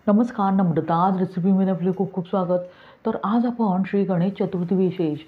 नमस्कार, नम्रता. आज रेसिपीमध्ये आपले खूप खूप स्वागत. तर आज आपण श्री गणेश चतुर्थी विशेष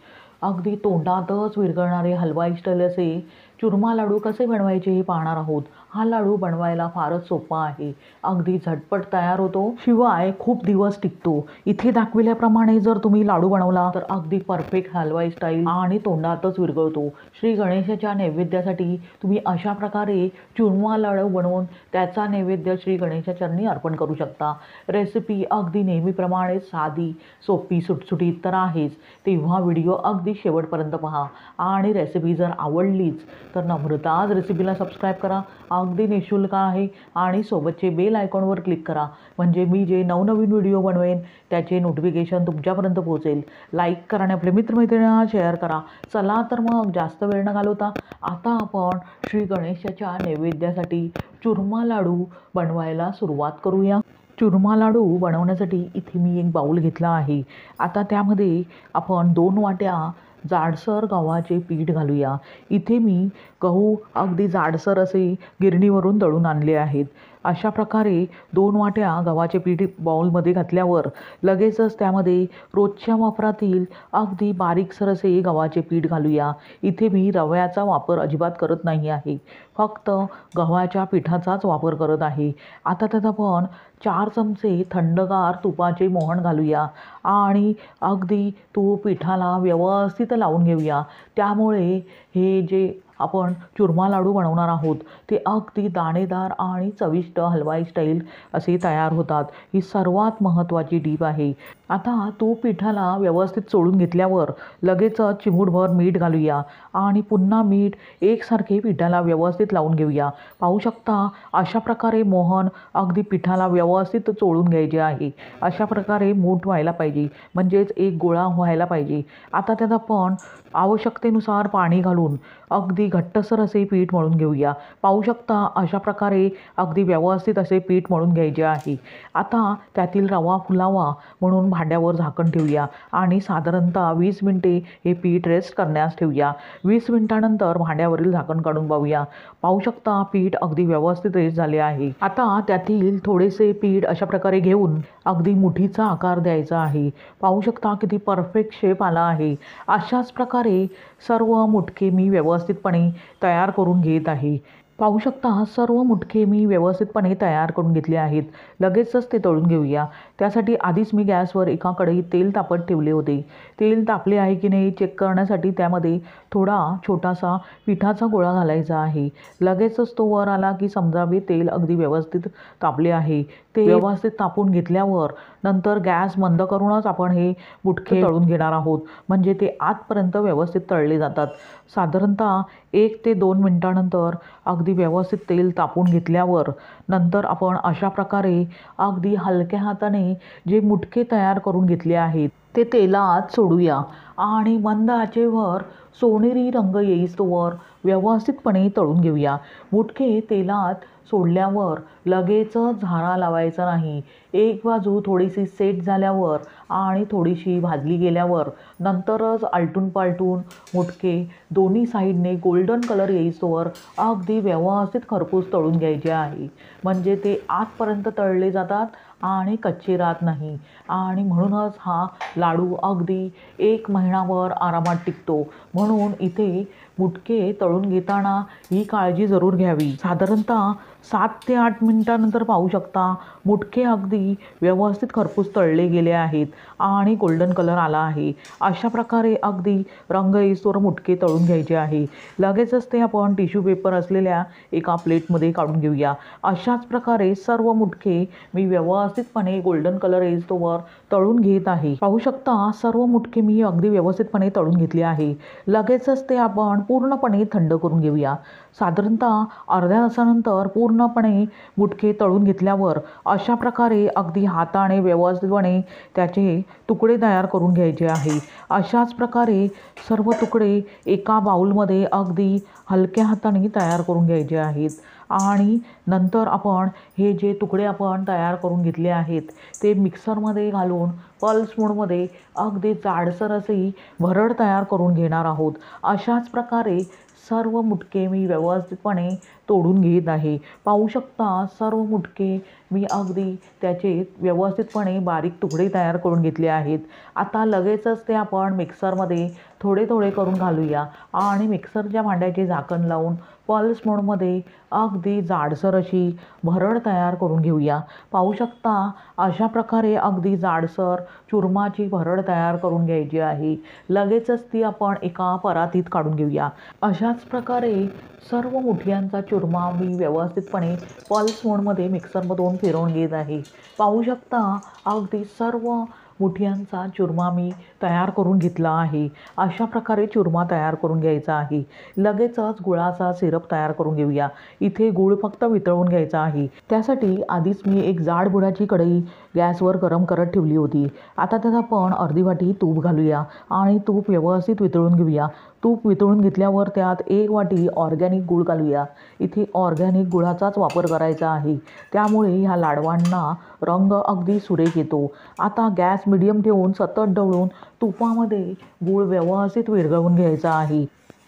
अगदी तोंडातच विरघळणारे हलवाई स्टाईल असे चुरमा लाडू कसे बनवायचे हे पाहणार आहोत. हा लाडू बनवायला फारच सोपा आहे. अगदी झटपट तयार होतो, शिवाय खूप दिवस टिकतो. इथे दाखविल्याप्रमाणे जर तुम्ही लाडू बनवला तर अगदी परफेक्ट हलवाई स्टाईल आणि तोंडातच विरघळतो. श्री गणेशाच्या नैवेद्यासाठी तुम्ही अशा प्रकारे चुरमा लाडू बनवून त्याचा नैवेद्य श्री गणेशा चरणी अर्पण करू शकता. रेसिपी अगदी नेहमीप्रमाणे साधी, सोपी, सुटसुटीत तर आहेच. तेव्हा व्हिडिओ अगदी शेवटपर्यंत पहा आणि रेसिपी जर आवडलीच तर नम्रता आज रेसिपीला सबस्क्राईब करा. अगदी निःशुल्क आहे आणि सोबतचे बेल आयकॉनवर क्लिक करा, म्हणजे मी जे नवनवीन व्हिडिओ बनवेन त्याचे नोटिफिकेशन तुमच्यापर्यंत पोहोचेल. लाईक करा आणि आपल्या मित्रमैत्रिणींना शेअर करा. चला तर मग जास्त वेळ न घालवता आता आपण श्री गणेशाच्या नैवेद्यासाठी चुरमा लाडू बनवायला सुरुवात करूया. चुरमा लाडू बनवण्यासाठी इथे मी एक बाऊल घेतला आहे. आता त्यामध्ये आपण 2 वाट्या जाडसर गव्हाचे पीठ घालूया. इथे मी गहू अगदी जाडसर असे गिरणीवरून दळून आणले आहेत. अशा प्रकारे 2 वाट्या गव्हाचे पीठ बाऊलमध्ये घातल्यावर लगेचच त्यामध्ये रोजच्या वापरातील अगदी बारीकसर असे गव्हाचे पीठ घालूया. इथे मी रव्याचा वापर अजिबात करत नाही आहे, फक्त गव्हाच्या पिठाचाच वापर करत आहे. आता त्यात आपण 4 चमचे थंडगार तुपाचे मोहन घालूया आणि अगदी तूप पिठाला व्यवस्थित लावून घेऊया. त्यामुळे हे जे आपण चुरमा लाडू बनवणार आहोत ते अगदी दाणेदार आणि चविष्ट हलवाई स्टाईल असे तयार होतात. ही सर्वात महत्त्वाची टीप आहे. आता तूप पिठाला व्यवस्थित चोळून घेतल्यावर लगेचच चिमूटभर मीठ घालूया आणि पुन्हा मीठ एकसारखे पिठाला व्यवस्थित लावून घेऊया. पाहू शकता अशा प्रकारे मोहन अगदी पिठाला व्यवस्थित चोळून घ्यायचे आहे. अशा प्रकारे मूठ व्हायला पाहिजे, म्हणजेच एक गोळा व्हायला पाहिजे. आता त्यात आपण आवश्यकतेनुसार पाणी घालून अगदी घट्टसर असे पीठ मळून घेऊया. पाहू शकता अशा प्रकारे अगदी व्यवस्थित असे पीठ मळून घ्यायचे आहे. आता त्यातील रवा फुलावा म्हणून भांड्यावर झाकण ठेवूया आणि साधारणतः 20 मिनिटे हे पीठ रेस्ट करण्यास ठेवूया. 20 मिनिटानंतर भांड्यावरील झाकण काढून पाहूया. पाहू शकता पीठ अगदी व्यवस्थित रेस्ट झाले आहे. आता त्यातील थोडेसे पीठ अशा प्रकारे घेऊन अगदी मुठीचा आकार द्यायचा आहे. पाहू शकता किती परफेक्ट शेप आला आहे. अशाच प्रकारे सर्व मुठके मी व्यवस्थितपणे तयार करून घेत आहे. पाहू शकता सर्व मुठके मी व्यवस्थितपणे तयार करून घेतले आहेत. लगेचच ते तळून घेऊया. त्यासाठी आधीच मी गॅसवर एका कढईत तेल तापत ठेवले होते. तेल तापले आहे की नाही चेक करण्यासाठी त्यामध्ये थोडा छोटासा पिठाचा गोळा घालायचा आहे. लगेचच तो वर आला की समजावे तेल अगदी व्यवस्थित तापले आहे. ते व्यवस्थित तापून घेतल्यावर नंतर गॅस बंद करूनच आपण हे मुठके तळून घेणार आहोत, म्हणजे ते आतपर्यंत व्यवस्थित तळले जातात. साधारणतः 1 ते 2 मिनिटानंतर अगदी व्यवस्थित तेल तापून घेतल्यावर नंतर आपण अशा प्रकारे अगदी हलक्या हाताने जे मुठके तयार करून घेतले आहेत ते तेलात सोडूया आणि मंद आचेवर सोनेरी रंग येईस्तोवर व्यवस्थितपणे तळून घेऊया. मुठके तेलात सोडल्यावर लगेचच झारा लावायचा नाही. एक बाजू थोडीशी सेट झाल्यावर आणि थोडीशी भाजली गेल्यावर नंतरच आलटून पालटून मुठके दोन्ही साईडने गोल्डन कलर येईस्तोवर अगदी व्यवस्थित खरपूस तळून घ्यायचे आहे, म्हणजे ते आतपर्यंत तळले जातात आणि कच्चे राहत नाही. आणि म्हणूनच हा लाडू अगदी 1 महिनाभर आरामात टिकतो. म्हणून इथे मुठके तळून घेताना ही काळजी जरूर घ्यावी. साधारणतः 7 ते 8 मिनिटानंतर पाहू शकता मुठके अगदी व्यवस्थित खरपूस तळले गेले आहेत आणि गोल्डन कलर आला आहे. अशा प्रकारे अगदी रंग येईस्तोवर मुठके तळून घ्यायचे आहे. लगेचच ते आपण टिश्यू पेपर असलेल्या एका प्लेटमध्ये काढून घेऊया. अशाच प्रकारे सर्व मुठके मी व्यवस्थितपणे गोल्डन कलर येईस्तोवर तळून घेत आहे. पाहू शकता सर्व मुठके मी अगदी व्यवस्थितपणे तळून घेतले आहे. लगेचच ते आपण पूर्णपणे थंड करून घेऊया. साधारणतः अर्ध्या तासानंतर पूर्णपणे मुठके तळून घेतल्यावर अशा प्रकारे अगदी हाताने व्यवस्थितपणे त्याचे तुकडे तयार करून घ्यायचे आहे. अशाच प्रकारे सर्व तुकडे एका बाउलमध्ये अगदी हलक्या हाताने तयार करून घ्यायचे आहेत. आणि नंतर आपण हे जे तुकडे आपण तयार करून घेतले आहेत ते मिक्सरमध्ये घालून पल्स मोडमध्ये अगदी जाडसर अशी भरड तयार करून घेणार आहोत. अशाच प्रकारे सर्व मुठके मी व्यवस्थितपणे तोडून घेत आहे। पाहू शकता सर्व मुटके मी अगदी त्याचे व्यवस्थितपणे बारीक तुकडे तयार करून घेतले आहेत। आता लगेचच ते आपण मिक्सरमध्ये थोडे थोडे करून घालूया आणि मिक्सरच्या भांड्याचे झाकण लावून पल्स मोडमध्ये अगदी जाडसर अशी भरड तयार करून घेऊया। पाहू शकता अशा प्रकारे अगदी जाडसर चुरमाची भरड तयार करून घ्यायची आहे। लगेचच ती आपण एका परातीत काढून घेऊया। अशाच प्रकारे सर्व मुठ्यांचा चुरमा मी व्यवस्थितपणे पल्स मोडमध्ये मिक्सरमधून फिरवून घेत आहे। पाहू शकता अगदी सर्व मुठ्यांचा चुरमा मी तयार करून घेतला आहे। अशा प्रकारे चुरमा तयार करून घ्यायचा आहे। लगेचच गुळाचा सिरप तयार करून घेऊया। इथे गूळ फक्त वितळवून घ्यायचा आहे। त्यासाठी आधीच मी एक जाड बुडाची कढई गॅसवर गरम करत ठेवली होती। आता त्यात आपण अर्धी वाटी तूप घालूया आणि तूप व्यवस्थित वितळून घेऊया। तूप वितळून घेतल्यावर त्यात 1 वाटी ऑर्गॅनिक गूळ घालूया। इथे ऑर्गॅनिक गुळाचाच वापर करायचा आहे, त्यामुळे ह्या लाडवांना रंग अगदी सुरेख येतो। आता गॅस मिडियम ठेवून सतत ढवळून तुपामध्ये गूळ व्यवस्थित विरघळवून घ्यायचा आहे।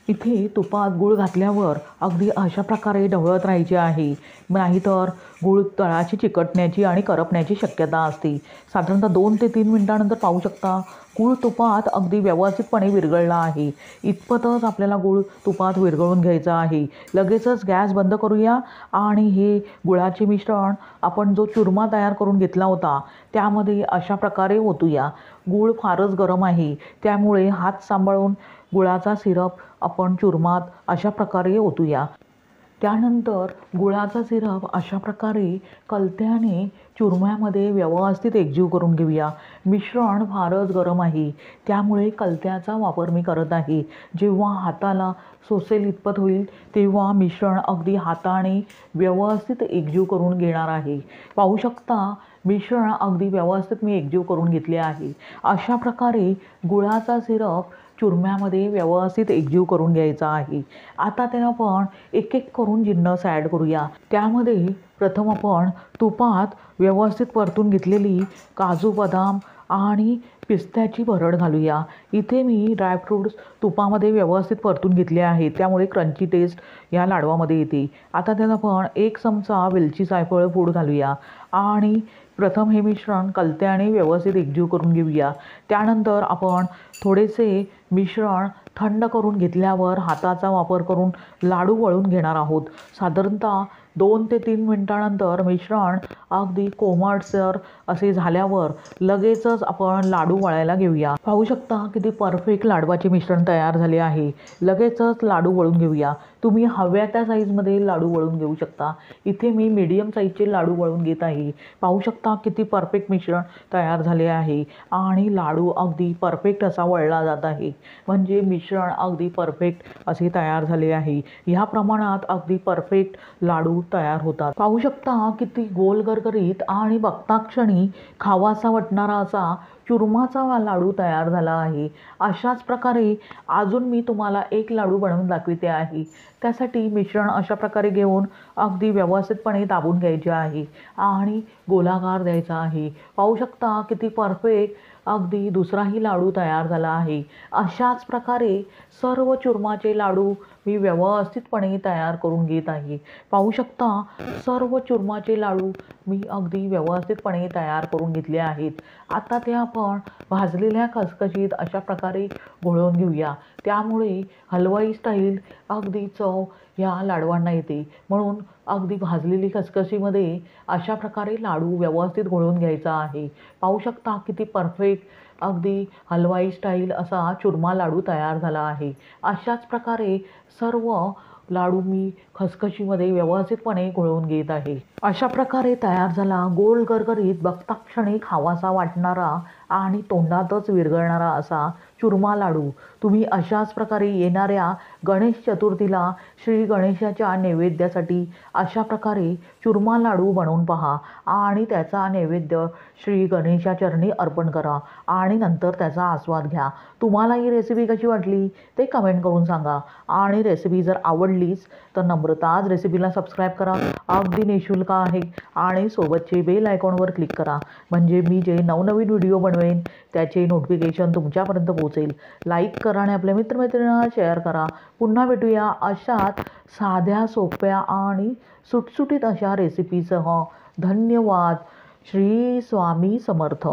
इथे तुपात गूळ घातल्यावर अगदी अशा प्रकारे ढवळत राहायचे आहे, नाहीतर गूळ तळाची चिकटण्याची आणि करपण्याची शक्यता असते। साधारणतः 2 ते 3 मिनिटांनंतर पाहू शकता गूळ तुपात अगदी व्यवस्थितपणे विरघळला आहे। इतपतच आपल्याला गूळ तुपात विरघळून घ्यायचा आहे। लगेचच गॅस बंद करूया आणि हे गुळाचे मिश्रण आपण जो चुरमा तयार करून घेतला होता त्यामध्ये अशा प्रकारे ओतूया। गूळ फारच गरम आहे, त्यामुळे हात सांभाळून गुळाचा सिरप आपण चुरमात अशा प्रकारे ओतूया। त्यानंतर गुळाचा सिरप अशा प्रकारे कलत्याने चुरम्यामध्ये व्यवस्थित एकजीव करून घेऊया। मिश्रण फारच गरम आहे, त्यामुळे कलत्याचा वापर मी करत आहे। जेव्हा हाताला सोसेल इतपत होईल तेव्हा मिश्रण अगदी हाताने व्यवस्थित एकजीव करून घेणार आहे। पाहू शकता मिश्रण अगदी व्यवस्थित मी एकजीव करून घेतले आहे। अशा प्रकारे गुळाचा सिरप चुरम्यामध्ये व्यवस्थित एकजीव करून घ्यायचा आहे। आता त्याला आपण एक एक करून जिन्नस ॲड करूया। त्यामध्ये प्रथम आपण तुपात व्यवस्थित परतून घेतलेली काजू, बदाम आणि पिस्त्याची भरड घालूया। इथे मी ड्रायफ्रूट्स तुपामध्ये व्यवस्थित परतून घेतले आहेत, त्यामुळे क्रंची टेस्ट या लाडवामध्ये येते। आता त्यात आपण 1 चमचा वेलची जायफळ पूड घालूया आणि प्रथम हे मिश्रण कलत्याने व्यवस्थित एकजीव करून घेऊया। त्यानंतर आपण थोडेसे मिश्रण थंड करून घेतल्यावर हाताचा वापर करून लाडू वळून घेणार आहोत। साधारणतः 2 ते 3 मिनिटांनंतर मिश्रण अगदी कोमटसर असे झाल्यावर लगेचच आपण लाडू वळायला घेऊया। पाहू शकता किती परफेक्ट लाडवाचे मिश्रण तयार झाले आहे। लगेचच लाडू वळून घेऊया। तुम्ही हव्या त्या साईजमध्ये लाडू वळून घेऊ शकता। इथे मी मीडियम साईजचे लाडू वळून घेत आहे। पाहू शकता किती परफेक्ट मिश्रण तयार झाले आहे आणि लाडू अगदी परफेक्ट असा वळला जात आहे, म्हणजे मिश्रण अगदी परफेक्ट असे तयार झाले आहे। ह्या प्रमाणात अगदी परफेक्ट लाडू तयार होतात। पाहू शकता किती गोल गरगरीत आणि बघता क्षणी खावासा वाटणारा असा चुरमाचा लाडू तयार झाला आहे। अशाच प्रकारे अजून मी तुम्हाला एक लाडू बनवून दाखवते आहे। त्यासाठी मिश्रण अशा प्रकारे घेऊन अगदी व्यवस्थितपणे दाबून घ्यायचे आहे आणि गोलाकार द्यायचा आहे। पाहू शकता किती परफेक्ट अगदी दुसराही लाडू तयार झाला आहे। अशाच प्रकारे सर्व चुरमाचे लाडू मी व्यवस्थितपणे तयार करून घेत आहे। पाहू शकता सर्व चुरमाचे लाडू मी अगदी व्यवस्थितपणे तयार करून घेतले आहेत। आता ते आपण भाजलेल्या खसखशीत अशा प्रकारे घोळवून घेऊया, त्यामुळे हलवाई स्टाईल अगदी चव या लाडवांना येते। म्हणून अगदी भाजलेली खसखशीमध्ये अशा प्रकारे लाडू व्यवस्थित घोळवून घ्यायचा आहे। पाहू शकता किती परफेक्ट अगदी हलवाई स्टाईल असा चुरमा लाडू तयार झाला आहे। अशाच प्रकारे सर्व लाडू मी खसखशीमध्ये व्यवस्थितपणे घोळवून घेत आहे। अशा प्रकारे तयार झाला गोल गरगरीत बघता क्षणी खावासा वाटणारा आणि तोंडातच विरघळणारा असा चुरमा लाडू तुम्ही अशाच प्रकारे येणाऱ्या गणेश चतुर्थीला श्री गणेशाच्या नैवेद्यासाठी अशा प्रकारे चुरमा लाडू बनवून पहा आणि त्याचा नैवेद्य श्री गणेशाचरणी अर्पण करा आणि नंतर त्याचा आस्वाद घ्या। तुम्हाला ही रेसिपी कशी वाटली ते कमेंट करून सांगा आणि रेसिपी जर आवडलीच तर नम्रता आज रेसिपीला सबस्क्राईब करा अगदी निःशुल्क आहे आणि सोबतचे बेल आयकॉनवर क्लिक करा, म्हणजे मी जे नवनवीन व्हिडिओ बनवेन त्याचे नोटिफिकेशन तुमच्यापर्यंत पोहोचेल. लाईक करा आणि आपल्या मित्रमैत्रिणींना शेअर करा. पुन्हा भेटूया अशाच साध्या, सोप्या आणि सुटसुटीत अशा रेसिपीसह. धन्यवाद. श्री स्वामी समर्थ.